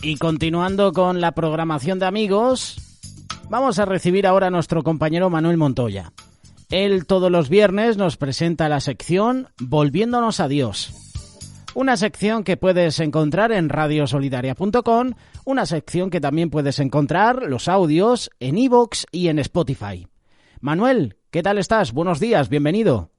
Y continuando con la programación de amigos, vamos a recibir ahora a nuestro compañero Manuel Montoya. Él todos los viernes nos presenta la sección Volviéndonos a Dios. Una sección que puedes encontrar en radiosolidaria.com, una sección que también puedes encontrar los audios en iVoox y en Spotify. Manuel, ¿qué tal estás? Buenos días, bienvenido.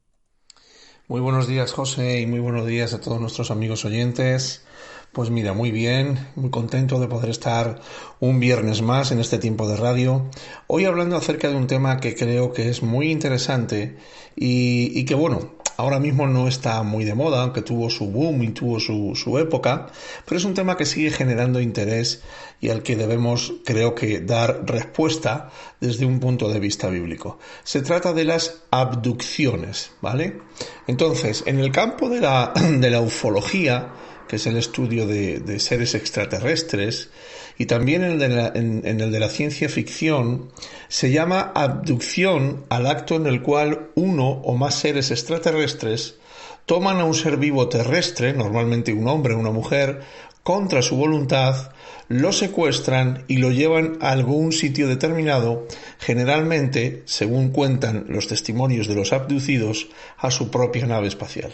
Muy buenos días, José, y muy buenos días a todos nuestros amigos oyentes. Pues mira, muy bien, muy contento de poder estar un viernes más en este tiempo de radio. Hoy hablando acerca de un tema que creo que es muy interesante y que bueno, ahora mismo no está muy de moda, aunque tuvo su boom y tuvo su época, pero es un tema que sigue generando interés y al que debemos, creo que, dar respuesta desde un punto de vista bíblico. Se trata de las abducciones, ¿vale? Entonces, en el campo de la ufología, que es el estudio de seres extraterrestres, y también en el de la ciencia ficción, se llama abducción al acto en el cual uno o más seres extraterrestres toman a un ser vivo terrestre, normalmente un hombre o una mujer, contra su voluntad, lo secuestran y lo llevan a algún sitio determinado, generalmente, según cuentan los testimonios de los abducidos, a su propia nave espacial.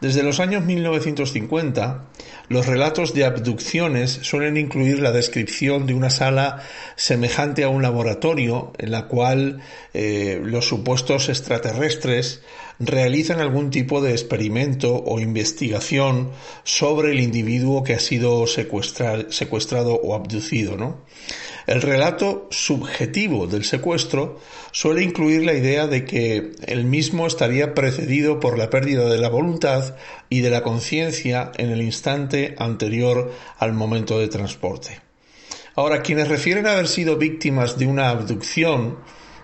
Desde los años 1950, los relatos de abducciones suelen incluir la descripción de una sala semejante a un laboratorio en la cual los supuestos extraterrestres realizan algún tipo de experimento o investigación sobre el individuo que ha sido secuestrado o abducido, ¿no? El relato subjetivo del secuestro suele incluir la idea de que el mismo estaría precedido por la pérdida de la voluntad y de la conciencia en el instante anterior al momento de transporte. Ahora, quienes refieren a haber sido víctimas de una abducción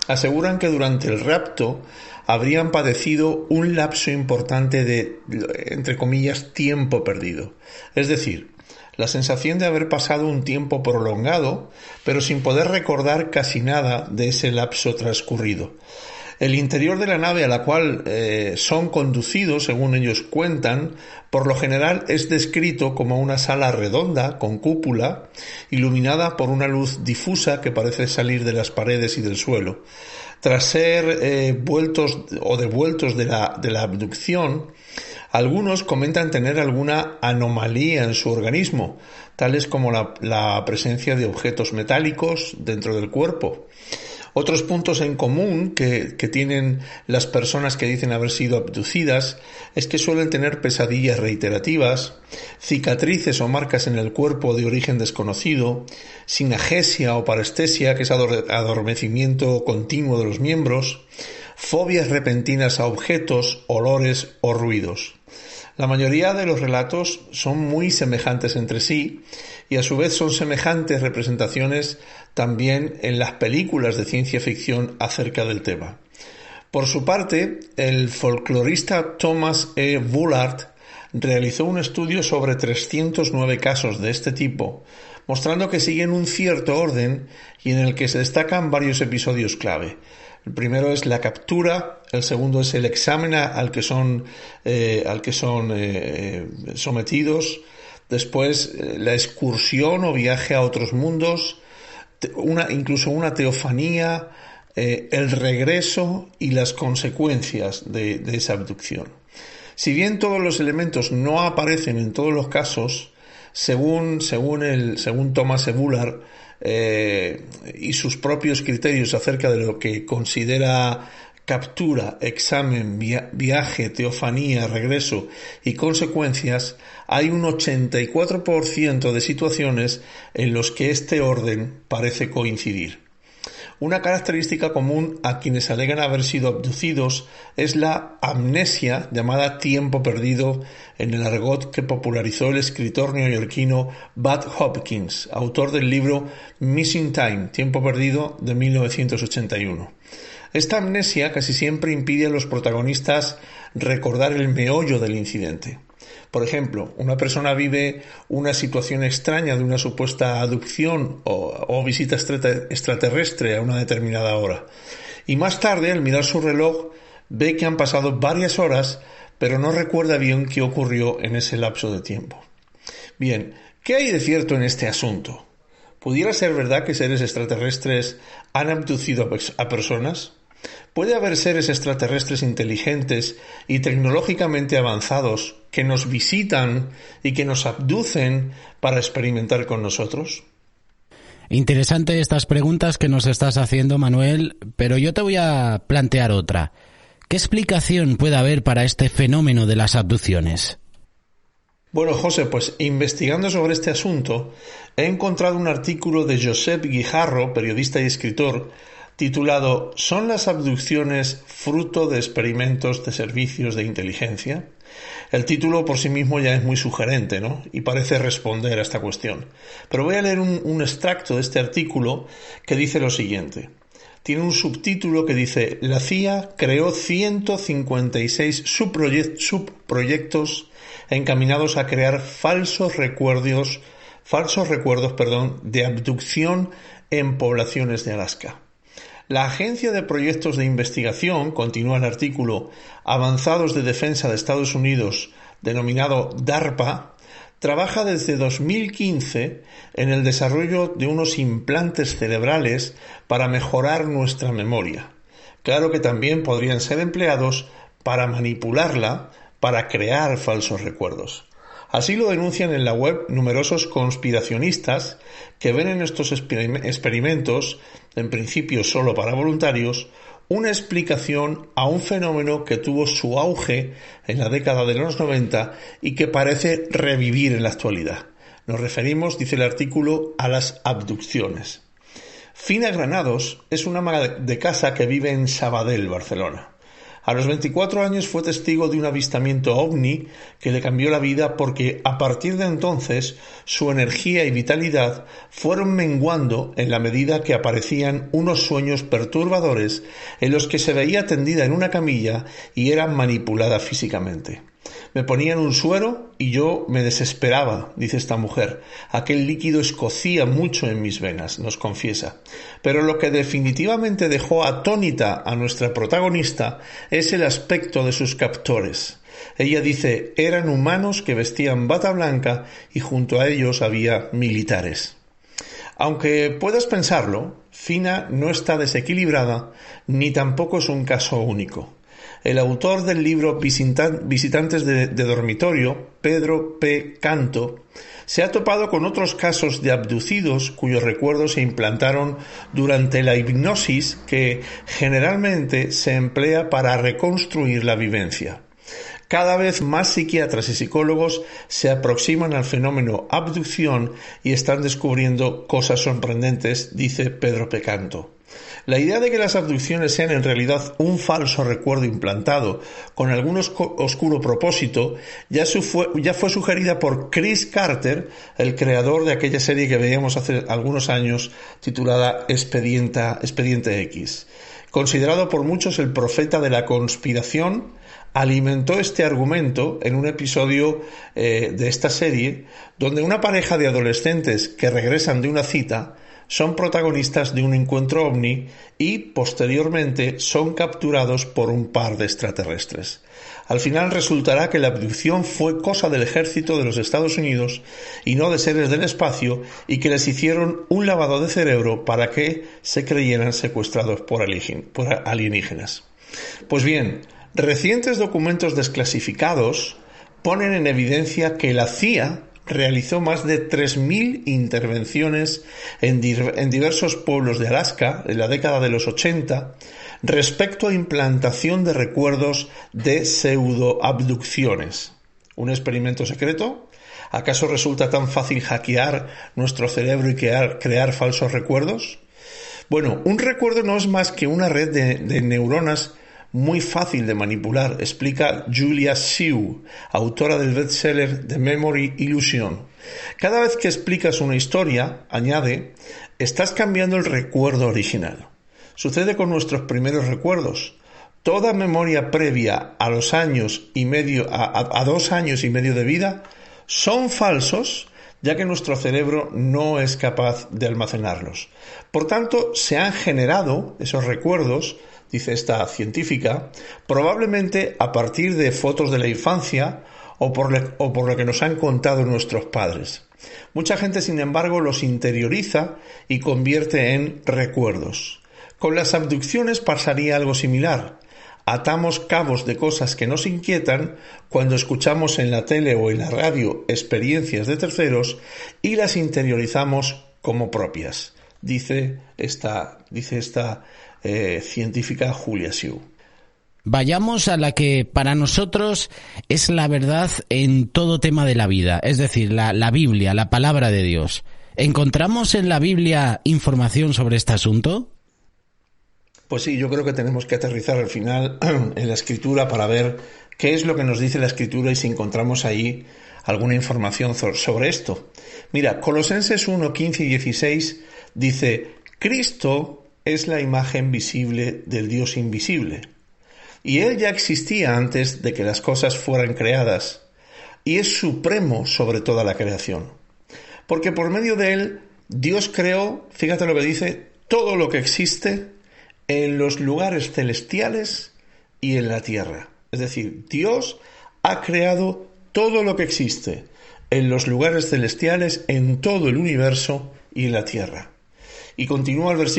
aseguran que durante el rapto habrían padecido un lapso importante de, entre comillas, tiempo perdido. Es decir, la sensación de haber pasado un tiempo prolongado, pero sin poder recordar casi nada de ese lapso transcurrido. El interior de la nave a la cual son conducidos, según ellos cuentan, por lo general es descrito como una sala redonda con cúpula, iluminada por una luz difusa que parece salir de las paredes y del suelo. Tras ser vueltos o devueltos de la abducción, algunos comentan tener alguna anomalía en su organismo, tales como la presencia de objetos metálicos dentro del cuerpo. Otros puntos en común que tienen las personas que dicen haber sido abducidas es que suelen tener pesadillas reiterativas, cicatrices o marcas en el cuerpo de origen desconocido, sinagesia o parestesia, que es adormecimiento continuo de los miembros, fobias repentinas a objetos, olores o ruidos. La mayoría de los relatos son muy semejantes entre sí y a su vez son semejantes representaciones también en las películas de ciencia ficción acerca del tema. Por su parte, el folclorista Thomas E. Bullard realizó un estudio sobre 309 casos de este tipo, mostrando que siguen un cierto orden y en el que se destacan varios episodios clave. El primero es la captura, el segundo es el examen al que son sometidos, después la excursión o viaje a otros mundos, incluso una teofanía, el regreso y las consecuencias de esa abducción. Si bien todos los elementos no aparecen en todos los casos, según Thomas E. Bullard, y sus propios criterios acerca de lo que considera captura, examen, viaje, teofanía, regreso y consecuencias, hay un 84% de situaciones en los que este orden parece coincidir. Una característica común a quienes alegan haber sido abducidos es la amnesia, llamada tiempo perdido en el argot que popularizó el escritor neoyorquino Bud Hopkins, autor del libro Missing Time, Tiempo Perdido, de 1981. Esta amnesia casi siempre impide a los protagonistas recordar el meollo del incidente. Por ejemplo, una persona vive una situación extraña de una supuesta abducción o visita extraterrestre a una determinada hora. Y más tarde, al mirar su reloj, ve que han pasado varias horas, pero no recuerda bien qué ocurrió en ese lapso de tiempo. Bien, ¿Qué hay de cierto en este asunto? ¿Pudiera ser verdad que seres extraterrestres han abducido a personas? ¿Puede haber seres extraterrestres inteligentes y tecnológicamente avanzados que nos visitan y que nos abducen para experimentar con nosotros? Interesante estas preguntas que nos estás haciendo, Manuel, pero yo te voy a plantear otra. ¿Qué explicación puede haber para este fenómeno de las abducciones? Bueno, José, pues investigando sobre este asunto, he encontrado un artículo de Josep Guijarro, periodista y escritor, titulado ¿Son las abducciones fruto de experimentos de servicios de inteligencia? El título por sí mismo ya es muy sugerente, ¿no? Y parece responder a esta cuestión. Pero voy a leer un extracto de este artículo que dice lo siguiente. Tiene un subtítulo que dice: la CIA creó 156 subproyectos encaminados a crear falsos recuerdos, de abducción en poblaciones de Alaska. La Agencia de Proyectos de Investigación, continúa el artículo, avanzados de defensa de Estados Unidos, denominado DARPA, trabaja desde 2015 en el desarrollo de unos implantes cerebrales para mejorar nuestra memoria. Claro que también podrían ser empleados para manipularla, para crear falsos recuerdos. Así lo denuncian en la web numerosos conspiracionistas que ven en estos experimentos, en principio solo para voluntarios, una explicación a un fenómeno que tuvo su auge en la década de los 90 y que parece revivir en la actualidad. Nos referimos, dice el artículo, a las abducciones. Fina Granados es una ama de casa que vive en Sabadell, Barcelona. A los 24 años fue testigo de un avistamiento ovni que le cambió la vida porque a partir de entonces su energía y vitalidad fueron menguando en la medida que aparecían unos sueños perturbadores en los que se veía tendida en una camilla y era manipulada físicamente. Me ponían un suero y yo me desesperaba, dice esta mujer. Aquel líquido escocía mucho en mis venas, nos confiesa. Pero lo que definitivamente dejó atónita a nuestra protagonista es el aspecto de sus captores. Ella dice, eran humanos que vestían bata blanca y junto a ellos había militares. Aunque puedas pensarlo, Fina no está desequilibrada ni tampoco es un caso único. El autor del libro Visitantes de dormitorio, Pedro P. Canto, se ha topado con otros casos de abducidos cuyos recuerdos se implantaron durante la hipnosis que generalmente se emplea para reconstruir la vivencia. Cada vez más psiquiatras y psicólogos se aproximan al fenómeno abducción y están descubriendo cosas sorprendentes, dice Pedro P. Canto. La idea de que las abducciones sean en realidad un falso recuerdo implantado con algún oscuro propósito ya fue sugerida por Chris Carter, el creador de aquella serie que veíamos hace algunos años titulada Expediente X. Considerado por muchos el profeta de la conspiración, alimentó este argumento en un episodio de esta serie donde una pareja de adolescentes que regresan de una cita son protagonistas de un encuentro ovni y, posteriormente, son capturados por un par de extraterrestres. Al final resultará que la abducción fue cosa del ejército de los Estados Unidos y no de seres del espacio y que les hicieron un lavado de cerebro para que se creyeran secuestrados por alienígenas. Pues bien, recientes documentos desclasificados ponen en evidencia que la CIA realizó más de 3.000 intervenciones en diversos pueblos de Alaska en la década de los 80 respecto a implantación de recuerdos de pseudoabducciones. ¿Un experimento secreto? ¿Acaso resulta tan fácil hackear nuestro cerebro y crear falsos recuerdos? Bueno, un recuerdo no es más que una red de neuronas muy fácil de manipular, explica Julia Siu, autora del bestseller The Memory Illusion. Cada vez que explicas una historia, añade, estás cambiando el recuerdo original. Sucede con nuestros primeros recuerdos. Toda memoria previa a 2 años y medio de vida son falsos, ya que nuestro cerebro no es capaz de almacenarlos. Por tanto, se han generado esos recuerdos, dice esta científica, probablemente a partir de fotos de la infancia o por lo que nos han contado nuestros padres. Mucha gente, sin embargo, los interioriza y convierte en recuerdos. Con las abducciones pasaría algo similar. Atamos cabos de cosas que nos inquietan cuando escuchamos en la tele o en la radio experiencias de terceros y las interiorizamos como propias, dice esta científica Julia Siu. Vayamos a la que para nosotros es la verdad en todo tema de la vida, es decir, la Biblia, la palabra de Dios. ¿Encontramos en la Biblia información sobre este asunto? Pues sí, yo creo que tenemos que aterrizar al final en la Escritura para ver qué es lo que nos dice la Escritura y si encontramos ahí alguna información sobre esto. Mira, Colosenses 1, 15 y 16 dice: Cristo es la imagen visible del Dios invisible, y Él ya existía antes de que las cosas fueran creadas, y es supremo sobre toda la creación. Porque por medio de Él, Dios creó, fíjate lo que dice, todo lo que existe en los lugares celestiales y en la tierra. Es decir, Dios ha creado todo lo que existe en los lugares celestiales, en todo el universo y en la tierra. Y continúa los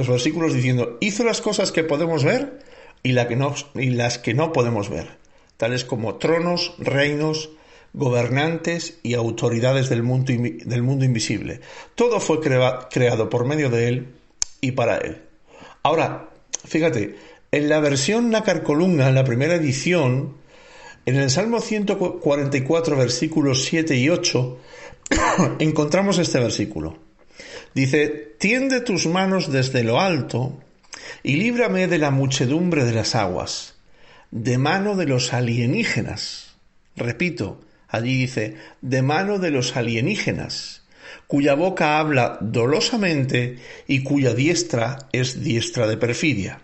versículos diciendo: hizo las cosas que podemos ver y las que no podemos ver, tales como tronos, reinos, gobernantes y autoridades del mundo invisible. Todo fue creado por medio de Él y para Él. Ahora, fíjate, en la versión Nácar Colunga, en la primera edición, en el Salmo 144, versículos 7 y 8, encontramos este versículo. Dice: tiende tus manos desde lo alto y líbrame de la muchedumbre de las aguas, de mano de los alienígenas. Repito, allí dice: de mano de los alienígenas, cuya boca habla dolosamente y cuya diestra es diestra de perfidia.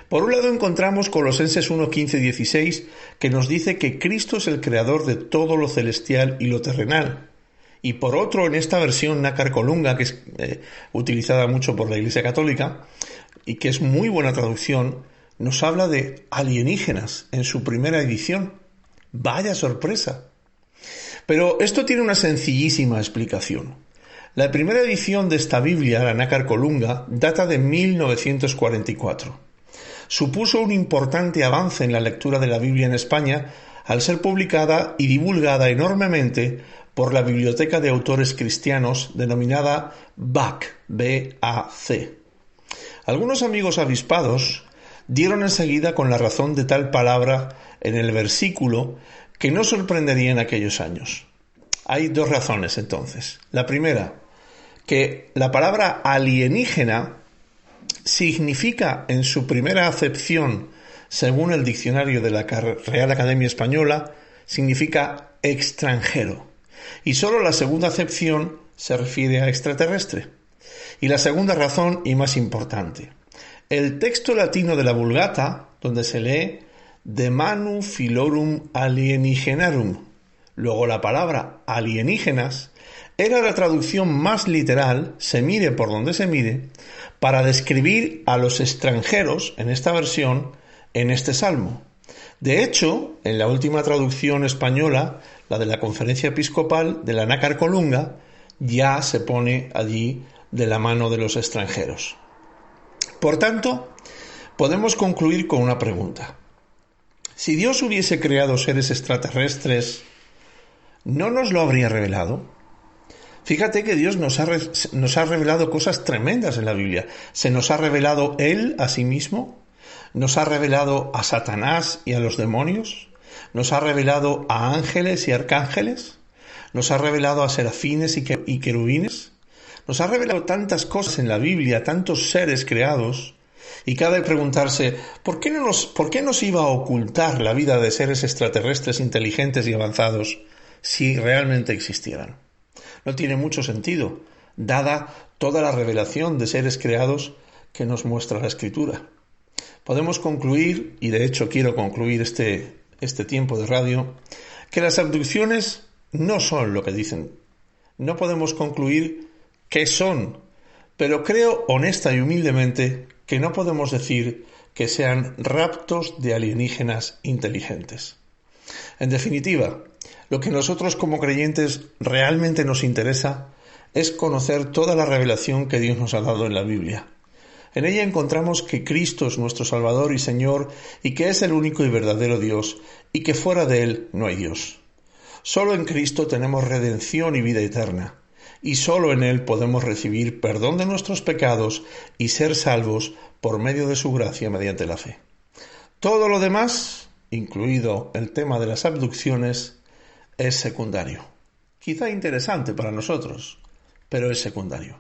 Por un lado encontramos Colosenses 1, 15 y 16, que nos dice que Cristo es el creador de todo lo celestial y lo terrenal. Y por otro, en esta versión Nácar Colunga, que es utilizada mucho por la Iglesia Católica, y que es muy buena traducción, nos habla de alienígenas en su primera edición. ¡Vaya sorpresa! Pero esto tiene una sencillísima explicación. La primera edición de esta Biblia, la Nácar Colunga, data de 1944. Supuso un importante avance en la lectura de la Biblia en España al ser publicada y divulgada enormemente por la Biblioteca de Autores Cristianos denominada BAC, B-A-C. Algunos amigos avispados dieron enseguida con la razón de tal palabra en el versículo que no sorprendería en aquellos años. Hay dos razones entonces. La primera, que la palabra alienígena significa en su primera acepción, según el diccionario de la Real Academia Española, significa extranjero. Y solo la segunda acepción se refiere a extraterrestre. Y la segunda razón, y más importante, el texto latino de la Vulgata, donde se lee de manu filorum alienígenarum, luego la palabra alienígenas, era la traducción más literal, se mire por donde se mire, para describir a los extranjeros, en esta versión, en este salmo. De hecho, en la última traducción española, la de la Conferencia Episcopal de la Nácar Colunga, ya se pone allí de la mano de los extranjeros. Por tanto, podemos concluir con una pregunta. Si Dios hubiese creado seres extraterrestres, ¿no nos lo habría revelado? Fíjate que Dios nos ha revelado cosas tremendas en la Biblia. Se nos ha revelado Él a sí mismo, nos ha revelado a Satanás y a los demonios, nos ha revelado a ángeles y arcángeles, nos ha revelado a serafines y querubines, nos ha revelado tantas cosas en la Biblia, tantos seres creados, y cabe preguntarse, ¿por qué nos iba a ocultar la vida de seres extraterrestres inteligentes y avanzados si realmente existieran? No tiene mucho sentido, dada toda la revelación de seres creados que nos muestra la Escritura. Podemos concluir, y de hecho quiero concluir este tiempo de radio, que las abducciones no son lo que dicen. No podemos concluir qué son, pero creo honesta y humildemente que no podemos decir que sean raptos de alienígenas inteligentes. En definitiva, Lo que nosotros como creyentes realmente nos interesa es conocer toda la revelación que Dios nos ha dado en la Biblia. En ella encontramos que Cristo es nuestro Salvador y Señor y que es el único y verdadero Dios y que fuera de Él no hay Dios. Solo en Cristo tenemos redención y vida eterna y solo en Él podemos recibir perdón de nuestros pecados y ser salvos por medio de su gracia mediante la fe. Todo lo demás, incluido el tema de las abducciones, es secundario. Quizá interesante para nosotros, pero es secundario.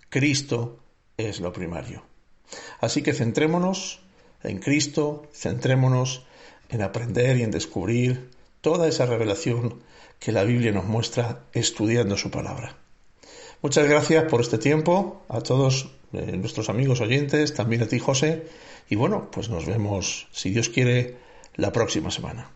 Cristo es lo primario. Así que centrémonos en Cristo, centrémonos en aprender y en descubrir toda esa revelación que la Biblia nos muestra estudiando su palabra. Muchas gracias por este tiempo, a todos nuestros amigos oyentes, también a ti, José, y bueno, pues nos vemos, si Dios quiere, la próxima semana.